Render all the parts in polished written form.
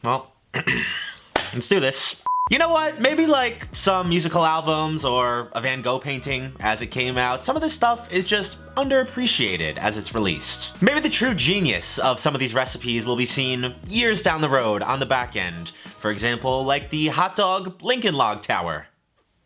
Well, let's do this. You know what? Maybe like some musical albums or a Van Gogh painting as it came out, some of this stuff is just underappreciated as it's released. Maybe the true genius of some of these recipes will be seen years down the road on the back end. For example, like the hot dog Lincoln Log Tower.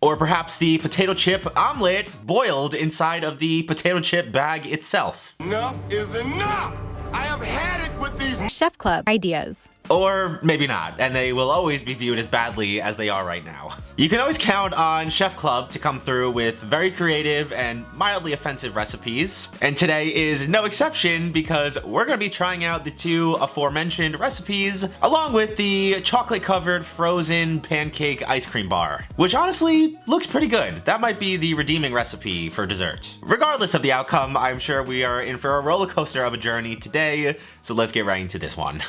Or perhaps the potato chip omelet boiled inside of the potato chip bag itself. Enough is enough! I have had it with these Chefclub ideas. Or maybe not, and they will always be viewed as badly as they are right now. You can always count on Chefclub to come through with very creative and mildly offensive recipes, and today is no exception because we're going to be trying out the two aforementioned recipes along with the chocolate-covered frozen pancake ice cream bar, which honestly looks pretty good. That might be the redeeming recipe for dessert. Regardless of the outcome, I'm sure we are in for a roller coaster of a journey today, so let's get right into this one.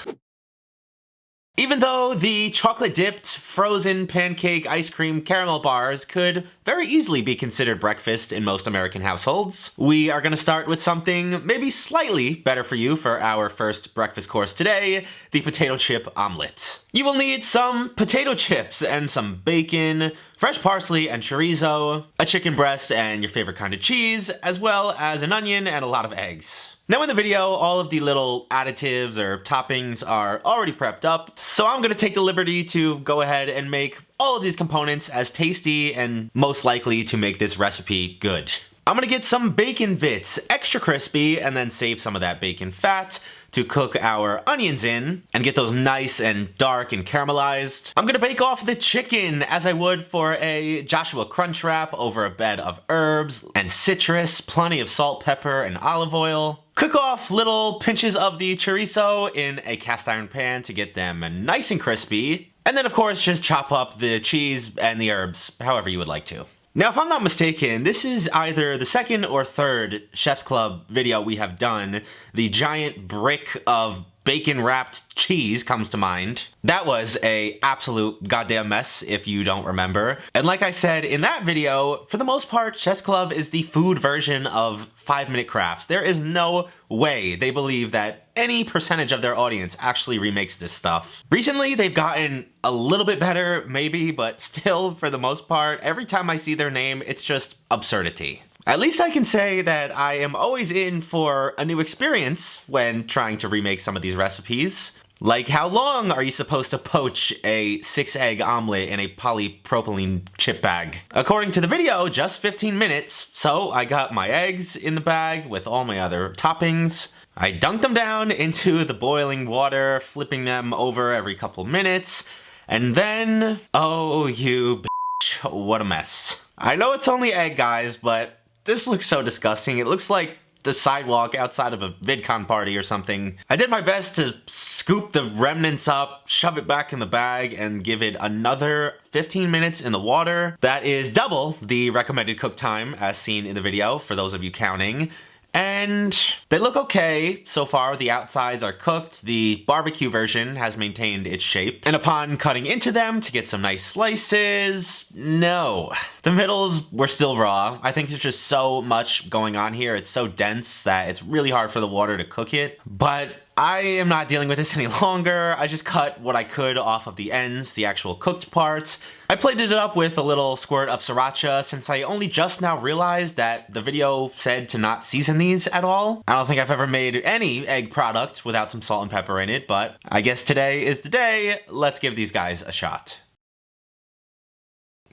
Even though the chocolate-dipped frozen pancake ice cream caramel bars could very easily be considered breakfast in most American households, we are going to start with something maybe slightly better for you for our first breakfast course today, the potato chip omelet. You will need some potato chips and some bacon, fresh parsley and chorizo, a chicken breast and your favorite kind of cheese, as well as an onion and a lot of eggs. Now in the video, all of the little additives or toppings are already prepped up, so I'm gonna take the liberty to go ahead and make all of these components as tasty and most likely to make this recipe good. I'm gonna get some bacon bits extra crispy and then save some of that bacon fat to cook our onions in and get those nice and dark and caramelized. I'm gonna bake off the chicken as I would for a Joshua Crunch wrap over a bed of herbs and citrus, plenty of salt, pepper, and olive oil. Cook off little pinches of the chorizo in a cast iron pan to get them nice and crispy. And then of course just chop up the cheese and the herbs however you would like to. Now, if I'm not mistaken, this is either the second or third Chefclub video we have done. The giant brick of bacon-wrapped cheese comes to mind. That was a absolute goddamn mess, if you don't remember. And like I said in that video, for the most part, Chefclub is the food version of 5-minute crafts. There is no way they believe that any percentage of their audience actually remakes this stuff. Recently, they've gotten a little bit better, maybe, but still, for the most part, every time I see their name, it's just absurdity. At least I can say that I am always in for a new experience when trying to remake some of these recipes. Like, how long are you supposed to poach a 6-egg omelet in a polypropylene chip bag? According to the video, just 15 minutes. So I got my eggs in the bag with all my other toppings. I dunked them down into the boiling water, flipping them over every couple minutes. And then, oh you bitch, what a mess. I know it's only egg, guys, but this looks so disgusting. It looks like the sidewalk outside of a VidCon party or something. I did my best to scoop the remnants up, shove it back in the bag, and give it another 15 minutes in the water. That is double the recommended cook time as seen in the video, for those of you counting. And they look okay so far. The outsides are cooked. The barbecue version has maintained its shape. And upon cutting into them to get some nice slices, no. The middles were still raw. I think there's just so much going on here. It's so dense that it's really hard for the water to cook it. But I am not dealing with this any longer. I just cut what I could off of the ends, the actual cooked parts. I plated it up with a little squirt of sriracha since I only just now realized that the video said to not season these at all. I don't think I've ever made any egg product without some salt and pepper in it, but I guess today is the day. Let's give these guys a shot.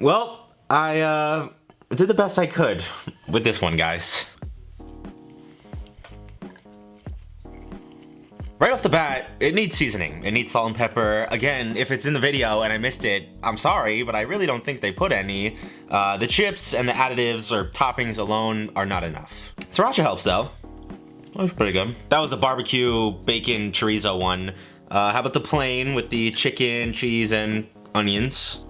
Well, I did the best I could with this one, guys. Right off the bat, it needs seasoning. It needs salt and pepper. Again, if it's in the video and I missed it, I'm sorry, but I really don't think they put any. The chips and the additives or toppings alone are not enough. Sriracha helps though. That was pretty good. That was the barbecue bacon chorizo one. How about the plain with the chicken, cheese, and onions?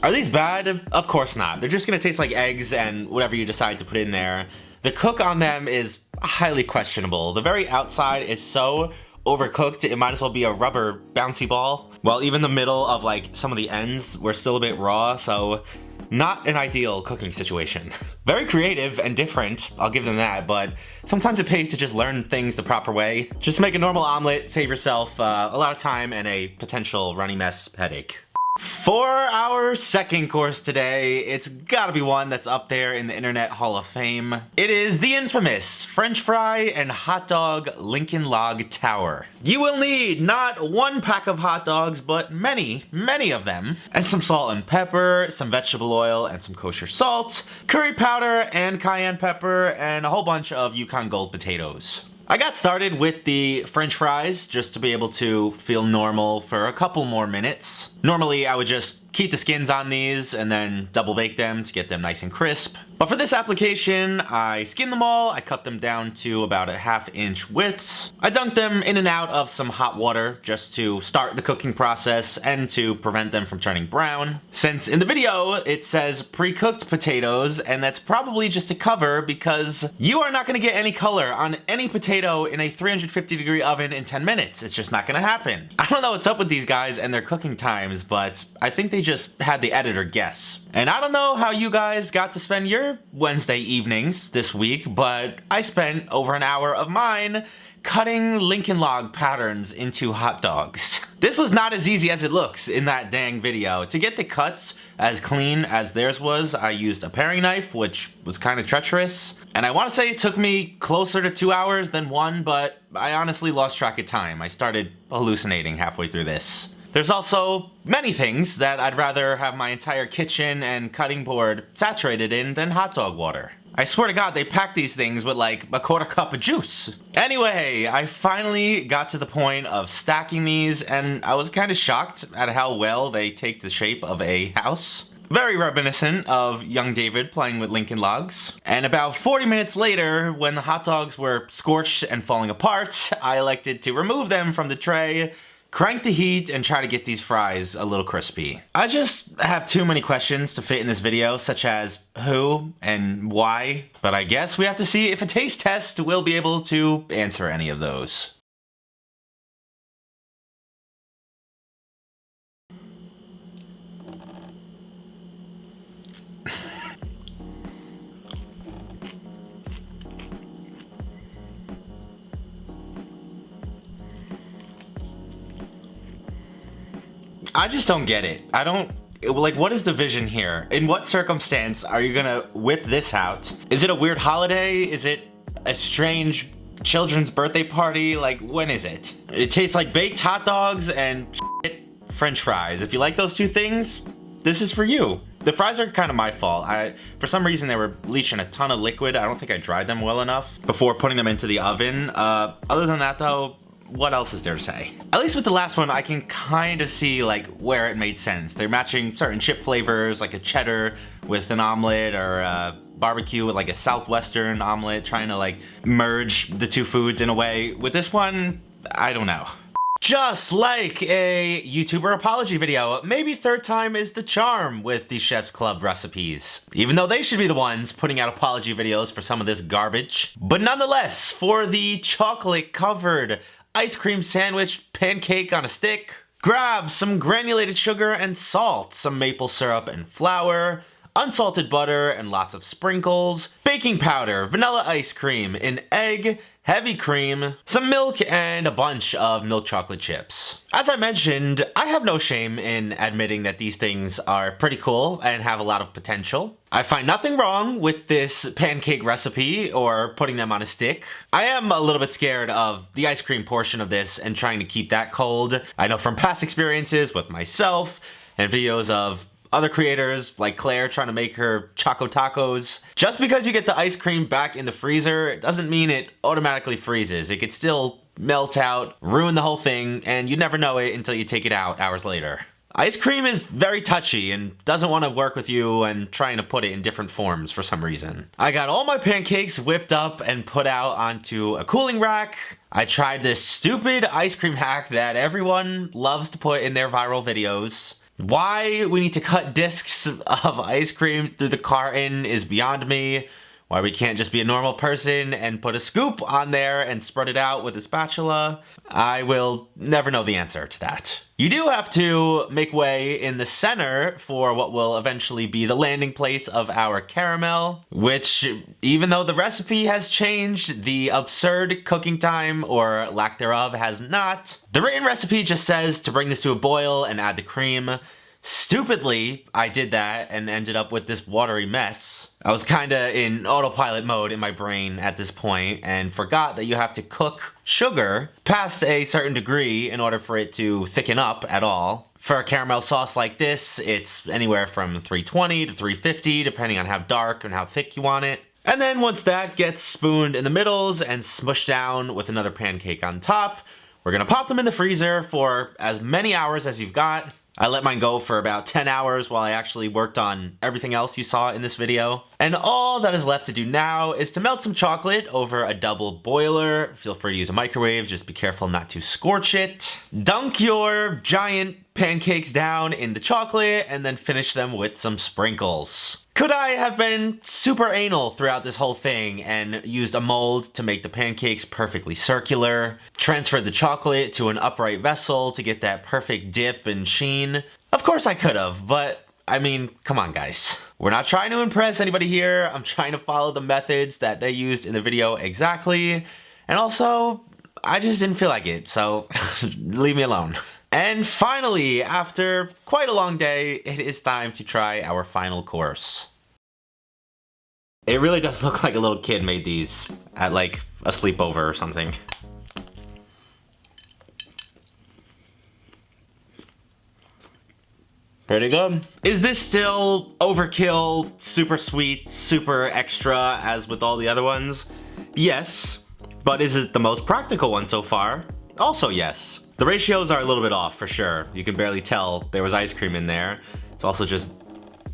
Are these bad? Of course not. They're just gonna taste like eggs and whatever you decide to put in there. The cook on them is highly questionable. The very outside is so overcooked, it might as well be a rubber bouncy ball. While even the middle of like some of the ends were still a bit raw, so Not an ideal cooking situation. Very creative and different, I'll give them that, but sometimes it pays to just learn things the proper way. Just make a normal omelet, save yourself a lot of time and a potential runny mess headache. For our second course today, it's gotta be one that's up there in the Internet Hall of Fame. It is the infamous French fry and hot dog Lincoln Log Tower. You will need not one pack of hot dogs, but many of them. And some salt and pepper, some vegetable oil and some kosher salt, curry powder and cayenne pepper, and a whole bunch of Yukon Gold potatoes. I got started with the French fries just to be able to feel normal for a couple more minutes. Normally I would just keep the skins on these and then double bake them to get them nice and crisp. But for this application, I skinned them all, I cut them down to about a 1/2 inch widths. I dunked them in and out of some hot water just to start the cooking process and to prevent them from turning brown. Since in the video it says pre-cooked potatoes, and that's probably just a cover because you are not gonna get any color on any potato in a 350-degree oven in 10 minutes. It's just not gonna happen. I don't know what's up with these guys and their cooking times, but I think they just had the editor guess. And I don't know how you guys got to spend your Wednesday evenings this week, but I spent over an hour of mine cutting Lincoln Log patterns into hot dogs. This was not as easy as it looks in that dang video. To get the cuts as clean as theirs was, I used a paring knife, which was kind of treacherous. And I want to say it took me closer to 2 hours than 1, but I honestly lost track of time. I started hallucinating halfway through this. There's also many things that I'd rather have my entire kitchen and cutting board saturated in than hot dog water. I swear to God, they pack these things with like a 1/4 cup of juice. Anyway, I finally got to the point of stacking these, and I was kind of shocked at how well they take the shape of a house. Very reminiscent of young David playing with Lincoln Logs. And about 40 minutes later, when the hot dogs were scorched and falling apart, I elected to remove them from the tray, crank the heat, and try to get these fries a little crispy. I just have too many questions to fit in this video, such as who and why, but I guess we have to see if a taste test will be able to answer any of those. I just don't get it. What is the vision here? In what circumstance are you gonna whip this out? Is it a weird holiday? Is it a strange children's birthday party? Like, when is it? It tastes like baked hot dogs and French fries. If you like those two things, this is for you. The fries are kind of my fault. For some reason, they were leaching a ton of liquid. I don't think I dried them well enough before putting them into the oven. Other than that though, what else is there to say? At least with the last one, I can kind of see like where it made sense. They're matching certain chip flavors, like a cheddar with an omelet, or a barbecue with like a southwestern omelet, trying to like merge the two foods in a way. With this one, I don't know. Just like a YouTuber apology video, maybe third time is the charm with the Chefclub recipes. Even though they should be the ones putting out apology videos for some of this garbage. But nonetheless, for the chocolate covered ice cream sandwich pancake on a stick, grab some granulated sugar and salt, some maple syrup and flour, unsalted butter and lots of sprinkles, baking powder, vanilla ice cream, an egg, heavy cream, some milk, and a bunch of milk chocolate chips. As I mentioned, I have no shame in admitting that these things are pretty cool and have a lot of potential. I find nothing wrong with this pancake recipe or putting them on a stick. I am a little bit scared of the ice cream portion of this and trying to keep that cold. I know from past experiences with myself and videos of other creators like Claire trying to make her Choco Tacos. Just because you get the ice cream back in the freezer, it doesn't mean it automatically freezes. It could still melt out, ruin the whole thing, and you never know it until you take it out hours later. Ice cream is very touchy and doesn't want to work with you and trying to put it in different forms for some reason. I got all my pancakes whipped up and put out onto a cooling rack. I tried this stupid ice cream hack that everyone loves to put in their viral videos. Why we need to cut discs of ice cream through the carton is beyond me. Why we can't just be a normal person and put a scoop on there and spread it out with a spatula, I will never know the answer to that. You do have to make way in the center for what will eventually be the landing place of our caramel, which, even though the recipe has changed, the absurd cooking time, or lack thereof, has not. The written recipe just says to bring this to a boil and add the cream. Stupidly, I did that and ended up with this watery mess. I was kinda in autopilot mode in my brain at this point and forgot that you have to cook sugar past a certain degree in order for it to thicken up at all. For a caramel sauce like this, it's anywhere from 320 to 350, depending on how dark and how thick you want it. And then once that gets spooned in the middles and smushed down with another pancake on top, we're gonna pop them in the freezer for as many hours as you've got. I let mine go for about 10 hours while I actually worked on everything else you saw in this video. And all that is left to do now is to melt some chocolate over a double boiler. Feel free to use a microwave, just be careful not to scorch it. Dunk your giant pancakes down in the chocolate and then finish them with some sprinkles. Could I have been super anal throughout this whole thing and used a mold to make the pancakes perfectly circular? Transferred the chocolate to an upright vessel to get that perfect dip and sheen? Of course I could have, but I mean, come on guys. We're not trying to impress anybody here. I'm trying to follow the methods that they used in the video exactly. And also, I just didn't feel like it, so leave me alone. And finally, after quite a long day, it is time to try our final course. It really does look like a little kid made these at like a sleepover or something. Pretty good. Is this still overkill, super sweet, super extra as with all the other ones? Yes. But is it the most practical one so far? Also yes. The ratios are a little bit off for sure. You can barely tell there was ice cream in there. It's also just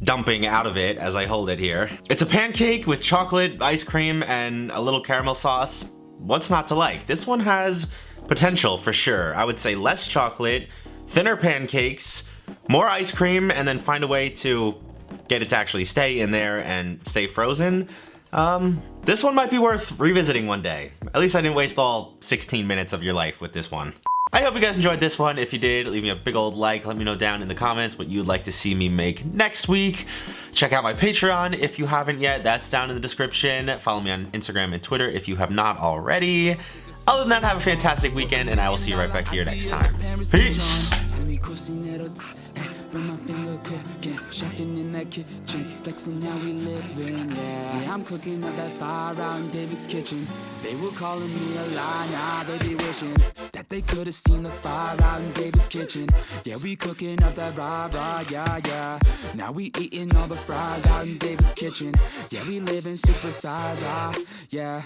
dumping out of it as I hold it here. It's a pancake with chocolate, ice cream, and a little caramel sauce. What's not to like? This one has potential for sure. I would say less chocolate, thinner pancakes, more ice cream, and then find a way to get it to actually stay in there and stay frozen. This one might be worth revisiting one day. At least I didn't waste all 16 minutes of your life with this one. I hope you guys enjoyed this one. If you did, leave me a big old like. Let me know down in the comments what you'd like to see me make next week. Check out my Patreon if you haven't yet. That's down in the description. Follow me on Instagram and Twitter if you have not already. Other than that, have a fantastic weekend, and I will see you right back here next time. Peace! With my finger cooking, chefing in that kitchen, flexing how we living, yeah. I'm cooking up that fire out in David's kitchen. They were calling me a lie, nah, they be wishing that they could have seen the fire out in David's kitchen. Yeah, we cooking up that rah-rah, yeah, yeah. Now we eating all the fries out in David's kitchen. Yeah, we living super size, yeah.